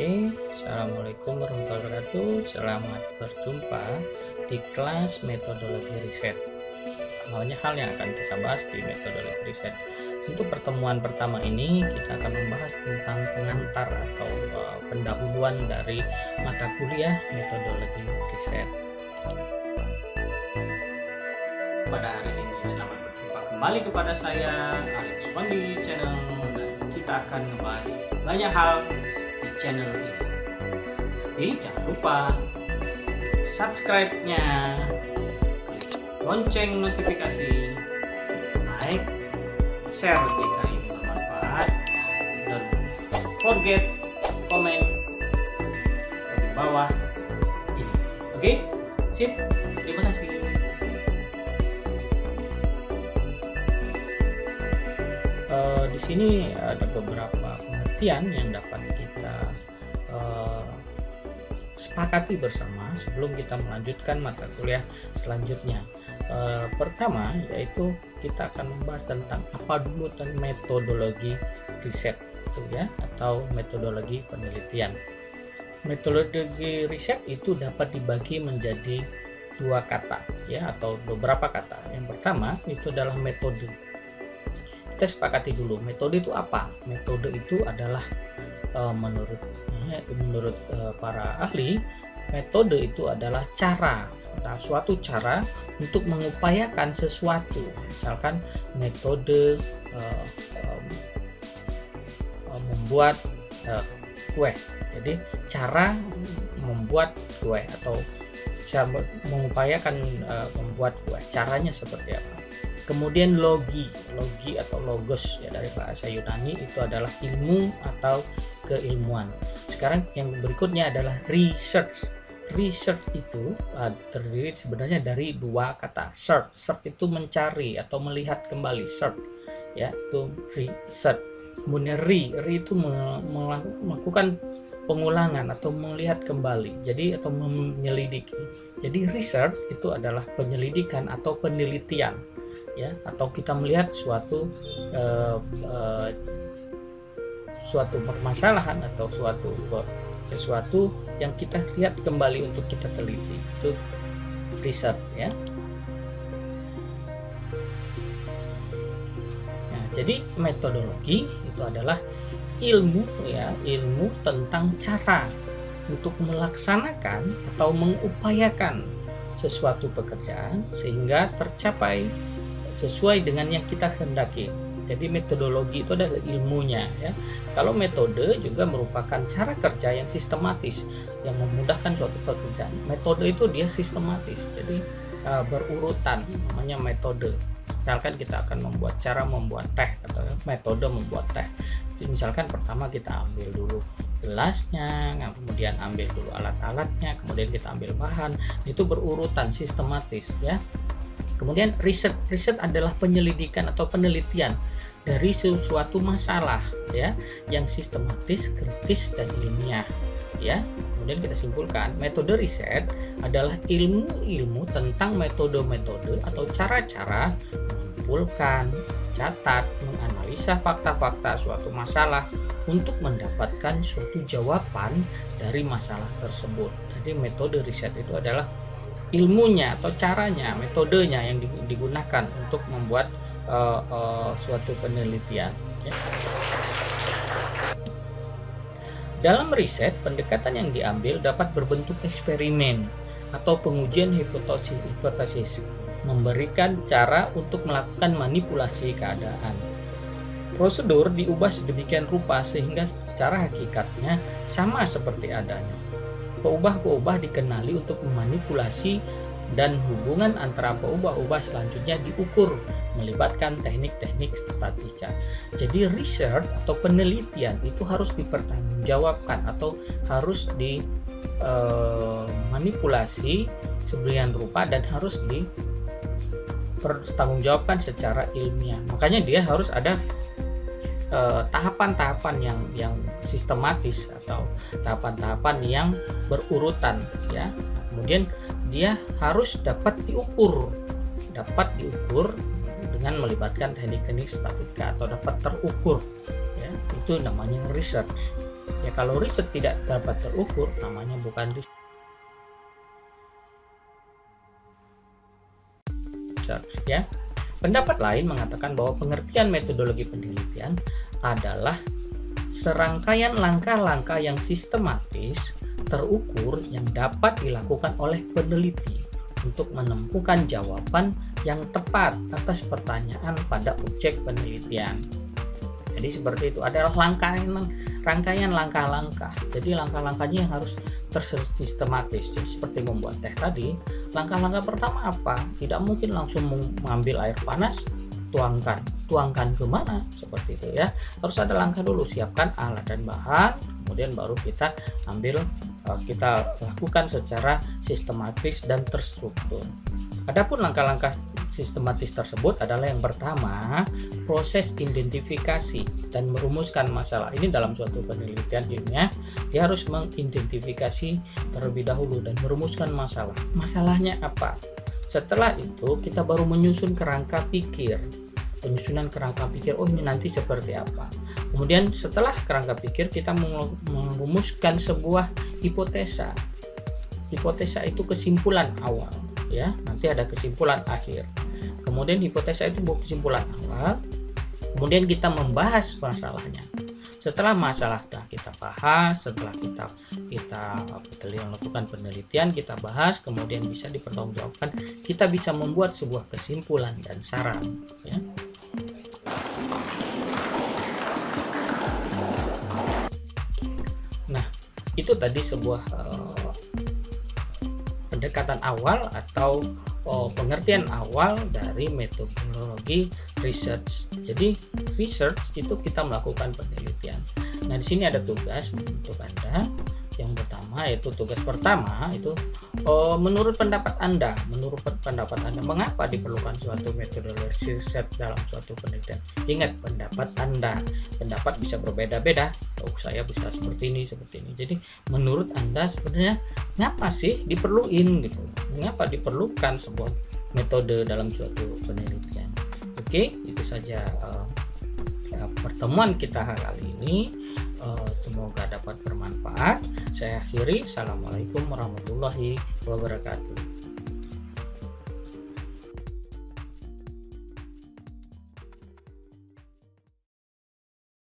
Assalamualaikum warahmatullahi wabarakatuh. Selamat berjumpa di kelas metodologi riset. Banyak hal yang akan kita bahas di metodologi riset. Untuk pertemuan pertama ini, kita akan membahas tentang pengantar atau pendahuluan dari mata kuliah metodologi riset. Pada hari ini, selamat berjumpa kembali kepada saya, Alex Wandi channel. Dan kita akan membahas banyak hal di channel ini. Tapi jangan lupa subscribe-nya, klik lonceng notifikasi, like, share jika ini bermanfaat, dan forget komen di bawah ini. Oke, sip. Terima kasih. Di sini ada beberapa pengertian yang dapat kita sepakati bersama sebelum kita melanjutkan mata kuliah selanjutnya. Pertama, yaitu kita akan membahas tentang apa dulu tentang metodologi riset itu ya, atau metodologi penelitian. Metodologi riset itu dapat dibagi menjadi dua kata ya, atau beberapa kata. Yang pertama itu adalah metode. Kita sepakati dulu, metode itu apa? Metode itu adalah menurut para ahli, metode itu adalah cara, suatu cara untuk mengupayakan sesuatu. Misalkan metode membuat kue. Jadi cara membuat kue atau cara mengupayakan membuat kue. Caranya seperti apa? Kemudian logi atau logos ya, dari bahasa Yunani itu adalah ilmu atau keilmuan. Sekarang yang berikutnya adalah research. Research itu terdiri sebenarnya dari dua kata. Search itu mencari atau melihat kembali. Search ya, itu research. Kemudian itu melakukan pengulangan atau melihat kembali. Jadi atau menyelidiki. Jadi research itu adalah penyelidikan atau penelitian. Ya, atau kita melihat suatu permasalahan atau sesuatu yang kita lihat kembali untuk kita teliti, itu riset ya. Nah, jadi metodologi itu adalah ilmu ya, ilmu tentang cara untuk melaksanakan atau mengupayakan sesuatu pekerjaan sehingga tercapai sesuai dengan yang kita hendaki. Jadi metodologi itu adalah ilmunya ya. Kalau metode juga merupakan cara kerja yang sistematis yang memudahkan suatu pekerjaan. Metode itu dia sistematis, jadi berurutan, namanya metode. Misalkan kita akan membuat teh atau metode membuat teh. Jadi misalkan pertama kita ambil dulu gelasnya, kemudian ambil dulu alat-alatnya, kemudian kita ambil bahan. Itu berurutan sistematis ya. Kemudian riset adalah penyelidikan atau penelitian dari sesuatu masalah ya, yang sistematis, kritis, dan ilmiah ya. Kemudian kita simpulkan, metode riset adalah ilmu tentang metode-metode atau cara-cara mengumpulkan, catat, menganalisa fakta-fakta suatu masalah untuk mendapatkan suatu jawaban dari masalah tersebut. Jadi metode riset itu adalah ilmunya atau caranya, metodenya yang digunakan untuk membuat suatu penelitian ya. Dalam riset, pendekatan yang diambil dapat berbentuk eksperimen atau pengujian hipotesis, memberikan cara untuk melakukan manipulasi keadaan. Prosedur diubah sedemikian rupa sehingga secara hakikatnya sama seperti adanya. Peubah-peubah dikenali untuk memanipulasi dan hubungan antara peubah-ubah selanjutnya diukur melibatkan teknik-teknik statistika. Jadi research atau penelitian itu harus dipertanggungjawabkan atau harus dimanipulasi sedemikian rupa dan harus dipertanggungjawabkan secara ilmiah. Makanya dia harus ada tahapan-tahapan yang sistematis atau tahapan-tahapan yang berurutan ya. Kemudian dia harus dapat diukur dengan melibatkan teknik-teknik statistika atau dapat terukur ya. Itu namanya research. Ya, kalau riset tidak dapat terukur, namanya bukan research ya. Pendapat lain mengatakan bahwa pengertian metodologi penelitian adalah serangkaian langkah-langkah yang sistematis, terukur, yang dapat dilakukan oleh peneliti untuk menemukan jawaban yang tepat atas pertanyaan pada objek penelitian. Jadi seperti itu, adalah rangkaian langkah-langkah. Jadi langkah-langkahnya yang harus tersistematis. Jadi seperti membuat teh tadi, langkah-langkah pertama apa? Tidak mungkin langsung mengambil air panas, tuangkan kemana, seperti itu ya. Harus ada langkah dulu, siapkan alat dan bahan, kemudian baru kita lakukan secara sistematis dan terstruktur. Adapun langkah-langkah sistematis tersebut adalah yang pertama, proses identifikasi dan merumuskan masalah. Ini dalam suatu penelitian ilmiah, dia harus mengidentifikasi terlebih dahulu dan merumuskan masalah. Masalahnya apa? Setelah itu kita baru menyusun kerangka pikir. Penyusunan kerangka pikir, oh ini nanti seperti apa. Kemudian setelah kerangka pikir kita merumuskan sebuah hipotesa. Hipotesa itu kesimpulan awal, ya. Nanti ada kesimpulan akhir. Kemudian hipotesa itu kesimpulan awal. Kemudian kita membahas masalahnya. Setelah masalah kita bahas, setelah kita lakukan penelitian, kita bahas, kemudian bisa dipertanggungjawabkan, kita bisa membuat sebuah kesimpulan dan saran, ya. Nah, itu tadi sebuah pendekatan awal atau pengertian awal dari metodologi research. Jadi research itu kita melakukan penelitian. Nah, di sini ada tugas untuk Anda. Yang pertama, yaitu tugas pertama itu menurut pendapat Anda, mengapa diperlukan suatu metodologi riset dalam suatu penelitian? Ingat, pendapat Anda, pendapat bisa berbeda-beda. Saya bisa seperti ini. Jadi menurut Anda sebenarnya ngapa sih diperluin gitu? Mengapa diperlukan sebuah metode dalam suatu penelitian? Oke, itu saja pertemuan kita kali ini. Semoga dapat bermanfaat. Saya akhiri. Assalamualaikum warahmatullahi wabarakatuh.